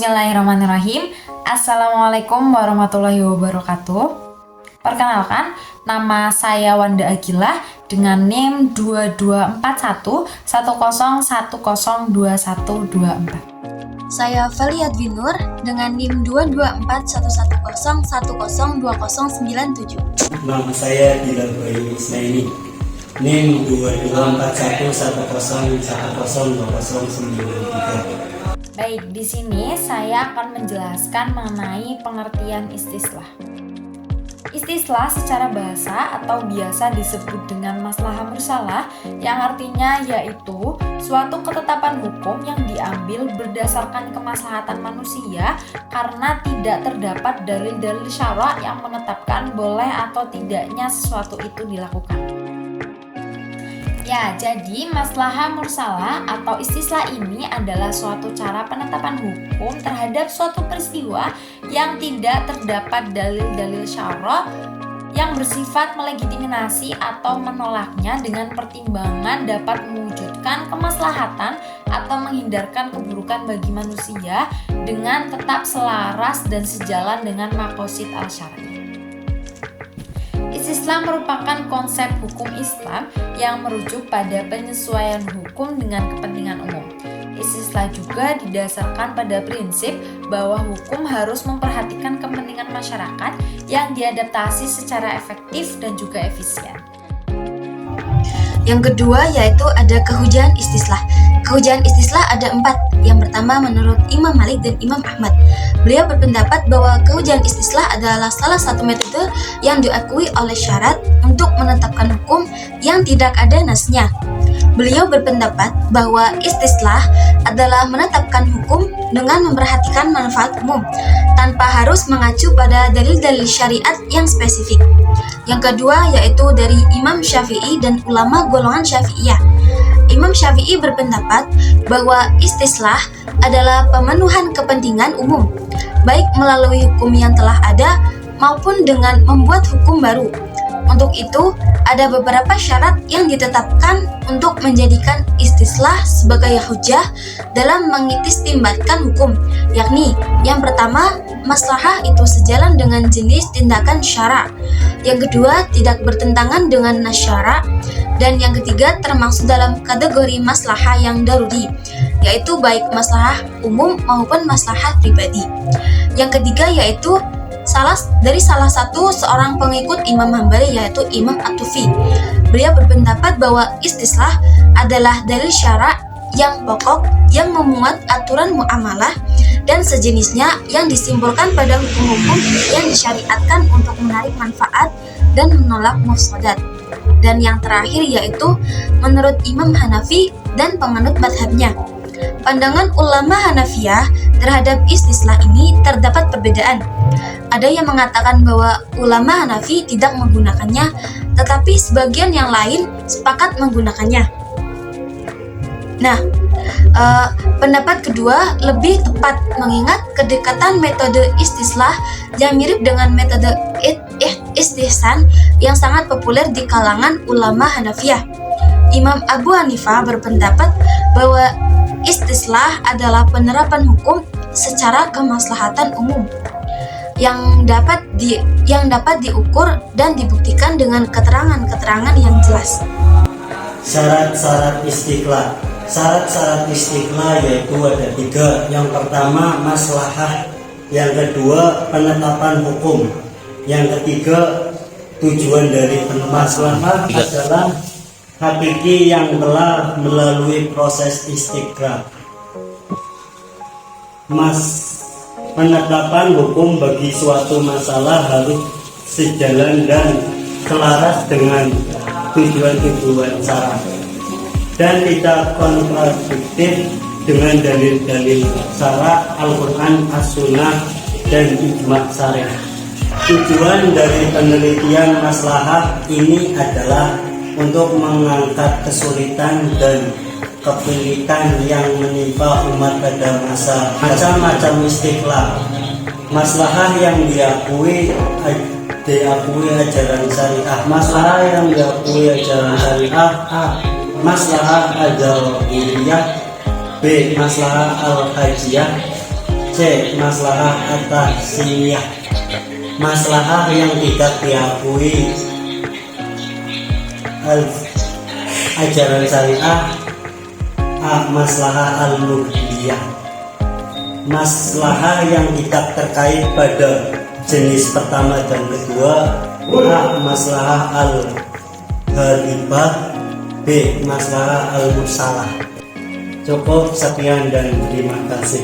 Bismillahirrahmanirrahim. Assalamualaikum warahmatullahi wabarakatuh. Perkenalkan, nama saya Wanda Agilah dengan NIM 224101102124. Saya Felia Dwinur dengan NIM 2241101102097. Nama saya Bilal Bayu Isnaini, NIM 224110102093. Baik, di sini saya akan menjelaskan mengenai pengertian istislah. Istislah secara bahasa atau biasa disebut dengan maslahah mursalah, yang artinya yaitu suatu ketetapan hukum yang diambil berdasarkan kemaslahatan manusia karena tidak terdapat dalil-dalil syara' yang menetapkan boleh atau tidaknya sesuatu itu dilakukan. Ya, jadi maslahah mursalah atau istislah ini adalah suatu cara penetapan hukum terhadap suatu peristiwa yang tidak terdapat dalil-dalil syara' yang bersifat melegitimasi atau menolaknya dengan pertimbangan dapat mewujudkan kemaslahatan atau menghindarkan keburukan bagi manusia dengan tetap selaras dan sejalan dengan maqasid al-syar'i. Istislah merupakan konsep hukum Islam yang merujuk pada penyesuaian hukum dengan kepentingan umum. Istislah juga didasarkan pada prinsip bahwa hukum harus memperhatikan kepentingan masyarakat yang diadaptasi secara efektif dan juga efisien. Yang kedua yaitu ada kehujaan istislah. Kehujaan istislah ada 4. Yang pertama menurut Imam Malik dan Imam Ahmad. Beliau berpendapat bahwa kehujaan istislah adalah salah satu metode yang diakui oleh syarat untuk menetapkan hukum yang tidak ada nasnya. Beliau berpendapat bahwa istislah adalah menetapkan hukum dengan memperhatikan manfaat umum tanpa harus mengacu pada dalil-dalil syariat yang spesifik. Yang kedua yaitu dari Imam Syafi'i dan ulama golongan Syafi'iyah. Imam Syafi'i berpendapat bahwa istislah adalah pemenuhan kepentingan umum, baik melalui hukum yang telah ada maupun dengan membuat hukum baru. Untuk itu, ada beberapa syarat yang ditetapkan untuk menjadikan istislah sebagai hujjah dalam mengistimbatkan hukum, yakni yang pertama, maslahah itu sejalan dengan jenis tindakan syara'. Yang kedua, tidak bertentangan dengan nas syara'. Dan yang ketiga, termasuk dalam kategori maslahah yang daruri, yaitu baik maslahah umum maupun maslahah pribadi. Yang ketiga yaitu salah satu seorang pengikut Imam Hambali yaitu Imam At-Tufi. Beliau berpendapat bahwa istislah adalah dalil syara' yang pokok yang memuat aturan muamalah dan sejenisnya yang disimpulkan pada hukum-hukum yang disyariatkan untuk menarik manfaat dan menolak mufsadat. Dan yang terakhir yaitu menurut Imam Hanafi dan penganut madhabnya. Pandangan ulama Hanafiyah terhadap istislah ini terdapat perbedaan. Ada yang mengatakan bahwa ulama Hanafi tidak menggunakannya, tetapi sebagian yang lain sepakat menggunakannya. Nah, pendapat kedua lebih tepat mengingat kedekatan metode istislah yang mirip dengan metode istihsan yang sangat populer di kalangan ulama Hanafiyah. Imam Abu Hanifah berpendapat bahwa istislah adalah penerapan hukum secara kemaslahatan umum yang dapat diukur dan dibuktikan dengan keterangan-keterangan yang jelas. Syarat-syarat istiqlal. Syarat-syarat istiqlal yaitu ada 3. Yang pertama maslahah, yang kedua penetapan hukum, yang ketiga tujuan dari maslahah adalah hakiki yang telah melalui proses istiqlal. Penetapan hukum bagi suatu masalah harus sejalan dan selaras dengan tujuan-tujuan syara' dan tidak kontradiktif dengan dalil-dalil syara' Al-Quran, As-Sunnah, dan ijma' syariah. Tujuan dari penelitian maslahah ini adalah untuk mengangkat kesulitan dan kesulitan yang menimpa umat pada masa macam-macam istiqlal. Maslahah yang diakui ajaran syariah. Maslahah yang diakui ajaran syariah A. Maslahah al-jawabiyah, B. Maslahah al-hajiyah, C. C. Maslahah at-tahsiniyah, maslahah yang tidak diakui ajaran syariah. A. Maslahah al-mubdiyah, maslahah yang tidak terkait pada jenis pertama dan kedua. A. Maslahah al-ghalibah. B. Maslahah al-mursalah. Cukup sekian dan terima kasih.